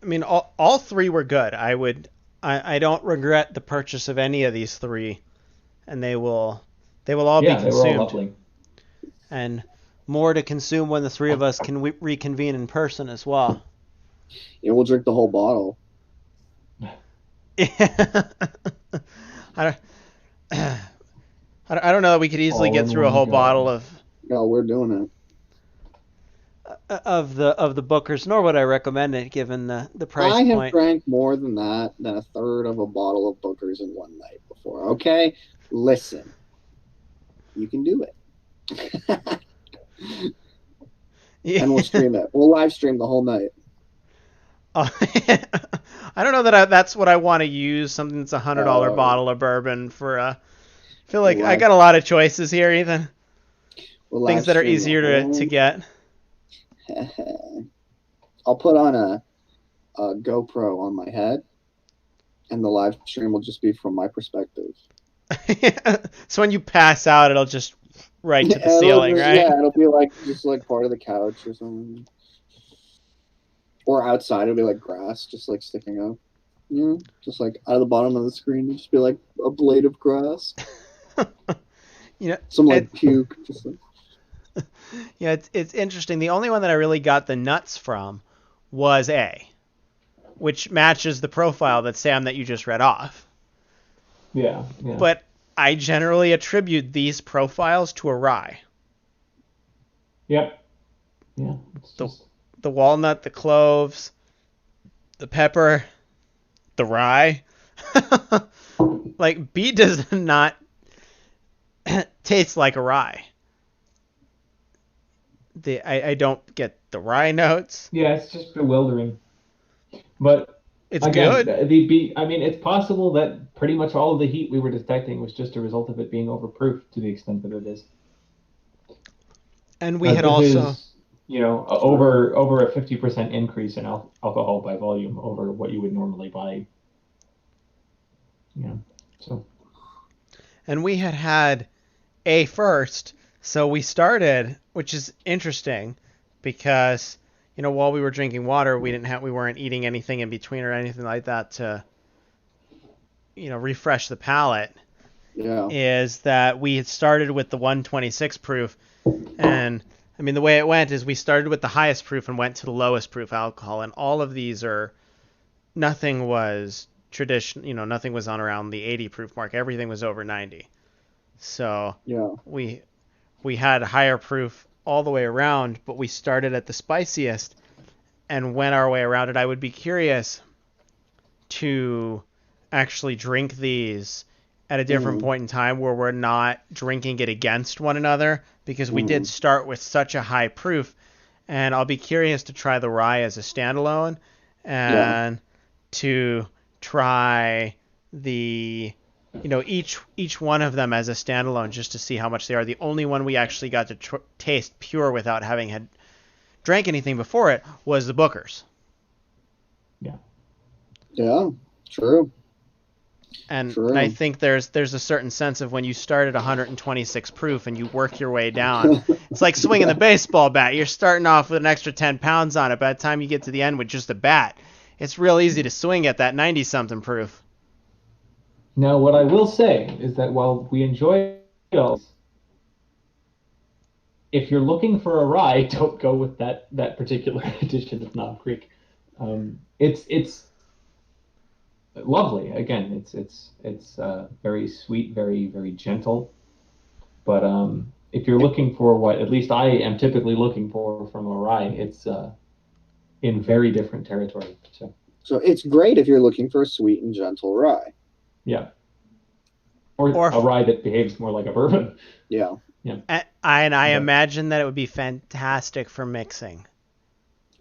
I mean, all three were good. I don't regret the purchase of any of these three, and they will all be consumed. They were all lovely. And more to consume when the three of us can reconvene in person as well. Yeah, we'll drink the whole bottle. I don't know that we could easily get through a whole bottle of. No, we're doing it. Of the Bookers, nor would I recommend it given the price point. I have drank more than that, than a third of a bottle of Bookers in one night before. Okay, listen, you can do it. Yeah. And we'll stream it. We'll live stream the whole night. I don't know that that's what I want to use. Something that's $100 bottle of bourbon for. I feel like I got a lot of choices here, Ethan. Things that are easier to get. I'll put on a GoPro on my head, and the live stream will just be from my perspective. So when you pass out, it'll just right to the ceiling, right? Yeah, it'll be just part of the couch or something. Or outside, it'll be like grass, just sticking up. Yeah, just out of the bottom of the screen, it'll just be like a blade of grass. Some puke, just like. Yeah, it's interesting. The only one that I really got the nuts from was A, which matches the profile that you just read off. Yeah. But I generally attribute these profiles to a rye. Yep. Yeah. The walnut, the cloves, the pepper, the rye. B does not taste like a rye. I don't get the rye notes. Yeah, it's just bewildering. But it's good. It's possible that pretty much all of the heat we were detecting was just a result of it being overproof to the extent that it is. And we had also, over a 50% increase in alcohol by volume over what you would normally buy. So. And we had A first. So we started, which is interesting, because while we were drinking water, we weren't eating anything in between or anything like that to refresh the palate. Yeah. Is that we had started with the 126 proof, and the way it went is we started with the highest proof and went to the lowest proof alcohol, and all of these nothing was tradition, nothing was on around the 80 proof mark. Everything was over 90. So yeah, we had higher proof all the way around, but we started at the spiciest and went our way around it. I would be curious to actually drink these at a different point in time where we're not drinking it against one another, because we did start with such a high proof, and I'll be curious to try the rye as a standalone and to try the each one of them as a standalone, just to see how much they are. The only one we actually got to taste pure without having had drank anything before it was the Bookers. Yeah. Yeah, true. And True. I think there's a certain sense of when you start at 126 proof and you work your way down. It's like swinging the baseball bat. You're starting off with an extra 10 pounds on it. By the time you get to the end with just a bat, it's real easy to swing at that 90-something proof. Now, what I will say is that while we enjoy those, if you're looking for a rye, don't go with that particular edition of Knob Creek. It's lovely. Again, it's very sweet, very very gentle. But if you're looking for what at least I am typically looking for from a rye, it's in very different territory. So it's great if you're looking for a sweet and gentle rye. Yeah. Or a rye that behaves more like a bourbon. Yeah. And I imagine that it would be fantastic for mixing.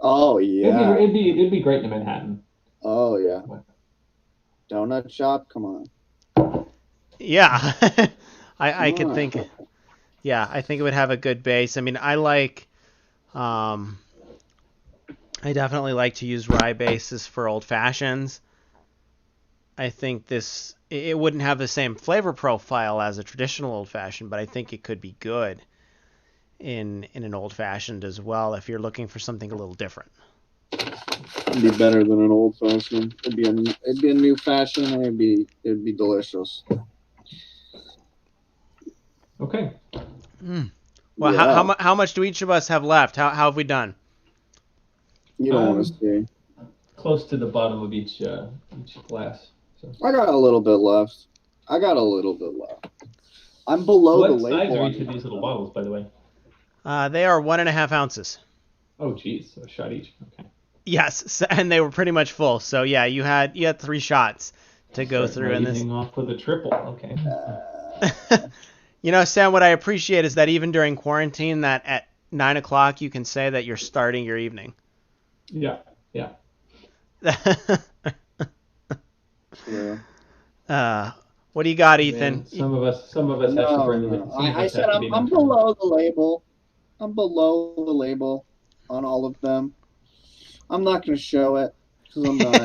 Oh yeah. It'd be great in Manhattan. Oh yeah. What? Donut shop, come on. Yeah. I could think. Yeah, I think it would have a good base. I mean, I definitely like to use rye bases for old fashions. I think it wouldn't have the same flavor profile as a traditional old fashioned, but I think it could be good in an old fashioned as well if you're looking for something a little different. It'd be better than an old fashioned. It'd be a new fashion, and it'd be delicious. Okay. Well, Yeah. how much do each of us have left? How have we done? You don't want to see. Close to the bottom of each glass. So. I got a little bit left. I'm below the What size label. are each of these little bottles, by the way? They are 1.5 ounces. Oh, geez, so a shot each. Okay. Yes, and they were pretty much full. So yeah, you had 3 shots to go through in this. Easing off with a triple. Okay. You know, Sam, what I appreciate is that even during quarantine, that at 9 o'clock you can say that you're starting your evening. Yeah. Yeah. What do you got, Ethan? Some of us have to burn the. I said I'm below the label. I'm below the label on all of them. I'm not going to show it because I'm not.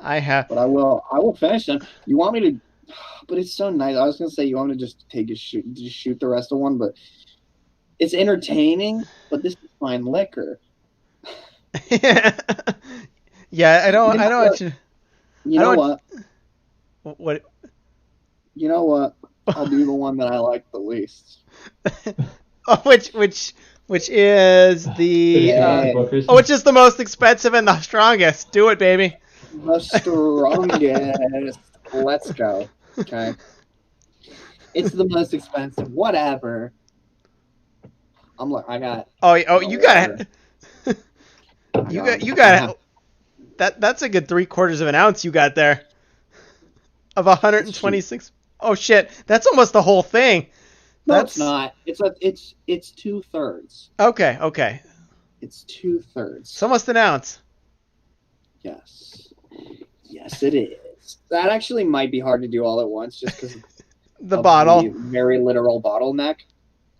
I have. But I will finish them. You want me to? But it's so nice. I was going to say you want me to just shoot the rest of one, but it's entertaining. But this is fine liquor. Yeah, I don't want you. You know what? What? You know what? I'll do the one that I like the least. Which is the which is the most expensive and the strongest. Do it, baby. The strongest. Let's go. Okay. It's the most expensive. Whatever. I got. Oh, you got it. You got it. That's a good 3/4 of an ounce you got there. Of 126. Oh shit, that's almost the whole thing. No, it's not. It's 2/3. Okay. It's 2/3. It's almost an ounce. Yes, it is. That actually might be hard to do all at once, just because the bottle. The very literal bottleneck,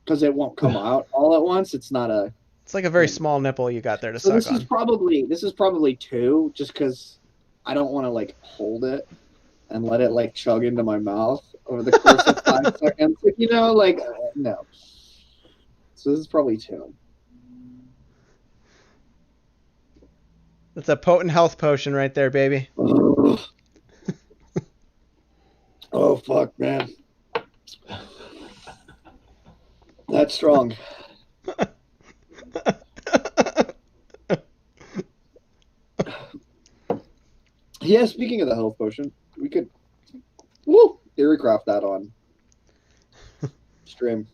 because it won't come out all at once. It's not a. It's like a very small nipple you got there to So suck this on. is probably 2, just because I don't want to hold it and let it chug into my mouth over the course of 5 seconds. No. So this is probably 2. That's a potent health potion right there, baby. Oh fuck, man. That's strong. Yeah, speaking of the health potion, we could theorycraft that on stream.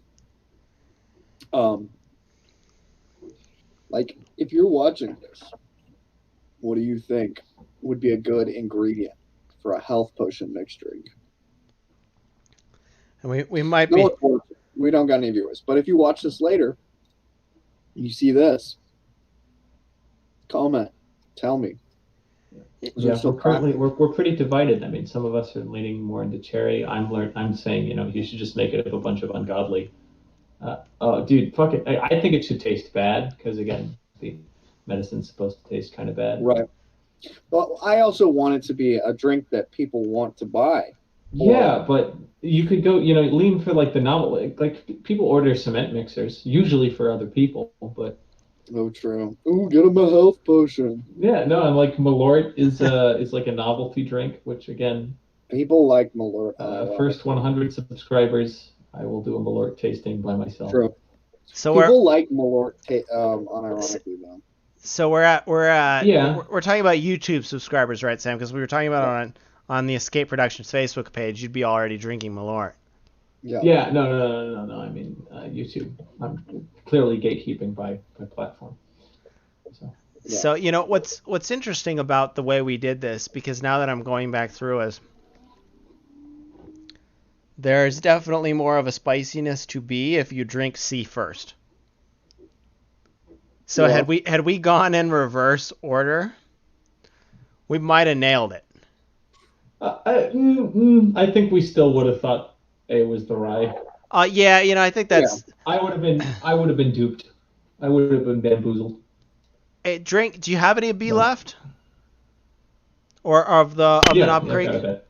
If you're watching this, what do you think would be a good ingredient for a health potion mixed drink? And we might be. We don't got any viewers, but if you watch this later, you see this, comment, tell me. Yeah, we're pretty divided. I mean, some of us are leaning more into cherry. I'm saying, you should just make it a bunch of ungodly. Dude, fuck it. I think it should taste bad because again, the medicine's supposed to taste kind of bad. Right. Well, I also want it to be a drink that people want to buy. Yeah, but you could go, lean for like the novel. Like people order cement mixers, usually for other people, but Oh, true. Ooh, get him a health potion. yeah, no, and like Malort is like a novelty drink, which again, People like Malort. first 100 subscribers, I will do a Malort tasting by myself. True. So People like Malort, unironically though. So Yeah. we're talking about YouTube subscribers, right, Sam? Because we were talking about on the Escape Productions Facebook page, you'd be already drinking Malort. Yeah. Yeah, no. I mean, YouTube. I'm clearly gatekeeping by platform. So. Yeah. So what's interesting about the way we did this, because now that I'm going back through, is there's definitely more of a spiciness to B if you drink C first. So Yeah. had we gone in reverse order, we might have nailed it. I think we still would have thought A was the rye. Yeah, I think that's. I would have been duped. I would have been bamboozled. Hey, drink. Do you have any B left? Or of the Knob Creek? Got a bit.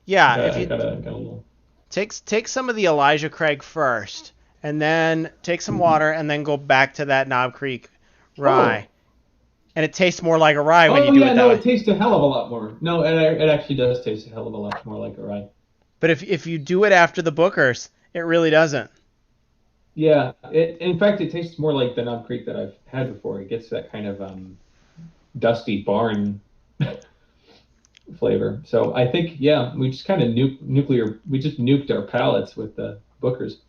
Yeah, Got if you a little. take some of the Elijah Craig first, and then take some water, and then go back to that Knob Creek rye. And it tastes more like a rye when you do it that way. It tastes a hell of a lot more. No, it actually does taste a hell of a lot more like a rye. But if you do it after the Bookers, it really doesn't. Yeah, in fact, it tastes more like the Knob Creek that I've had before. It gets that kind of dusty barn flavor. So I think, yeah, we just kind of nuked our palates with the Bookers.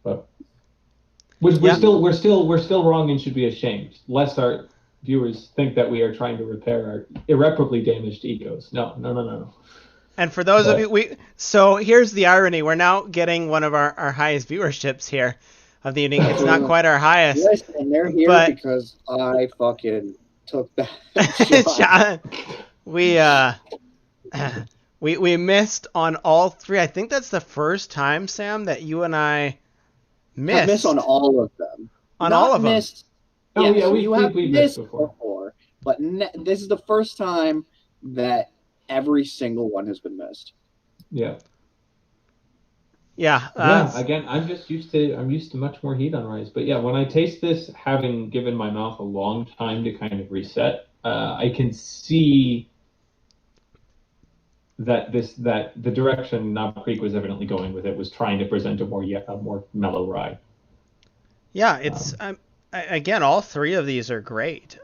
But we're still wrong and should be ashamed, lest our viewers think that we are trying to repair our irreparably damaged egos. No. And for those of you, so here's the irony: we're now getting one of our highest viewerships here of the evening. It's not quite our highest. Yes, and they're here because I fucking took that shot. We missed on all three. I think that's the first time, Sam, that you and I missed. I've missed on all of them. All of them. Oh yeah, we missed before. But this is the first time that every single one has been missed. Yeah. Yeah. Again, I'm used to much more heat on rice. But yeah, when I taste this, having given my mouth a long time to kind of reset, I can see that the direction Knob Creek was evidently going with it was trying to present a more mellow rye. Yeah, it's again, all three of these are great.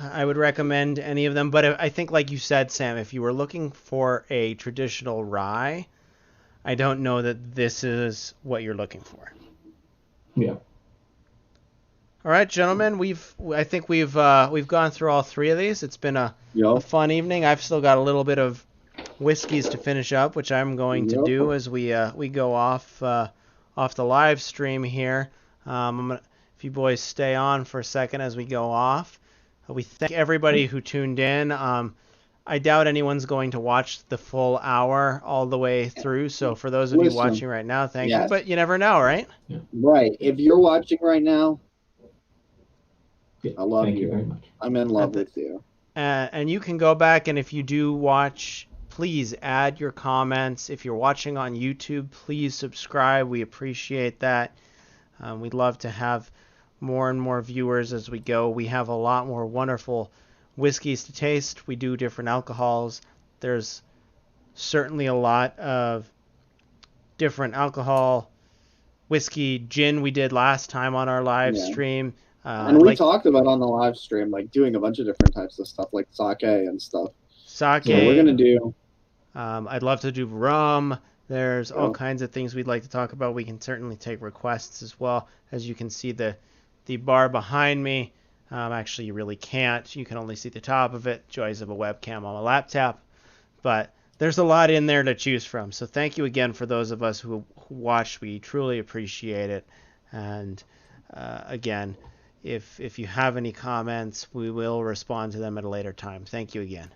I would recommend any of them, but I think, like you said, Sam, if you were looking for a traditional rye, I don't know that this is what you're looking for. Yeah. All right, gentlemen, I think we've gone through all three of these. It's been a fun evening. I've still got a little bit of whiskeys to finish up, which I'm going to do as we go off the live stream here. If you boys stay on for a second as we go off. We thank everybody who tuned in. I doubt anyone's going to watch the full hour all the way through. So for those of you watching right now, thank you. But you never know, right? Yeah. Right. If you're watching right now, I love you. Thank you very much. I'm in love with you. And you can go back, and if you do watch, please add your comments. If you're watching on YouTube, please subscribe. We appreciate that. We'd love to have more and more viewers as we go. We have a lot more wonderful whiskeys to taste. We do different alcohols. There's certainly a lot of different alcohol, whiskey, gin we did last time on our live stream. And we talked about on the live stream, like doing a bunch of different types of stuff, like sake and stuff. Sake. So we're gonna do. I'd love to do rum. There's all kinds of things we'd like to talk about. We can certainly take requests as well. As you can see, the bar behind me. Actually, you really can't. You can only see the top of it. Joys of a webcam on a laptop. But there's a lot in there to choose from. So thank you again for those of us who watched. We truly appreciate it. And again, if you have any comments, we will respond to them at a later time. Thank you again.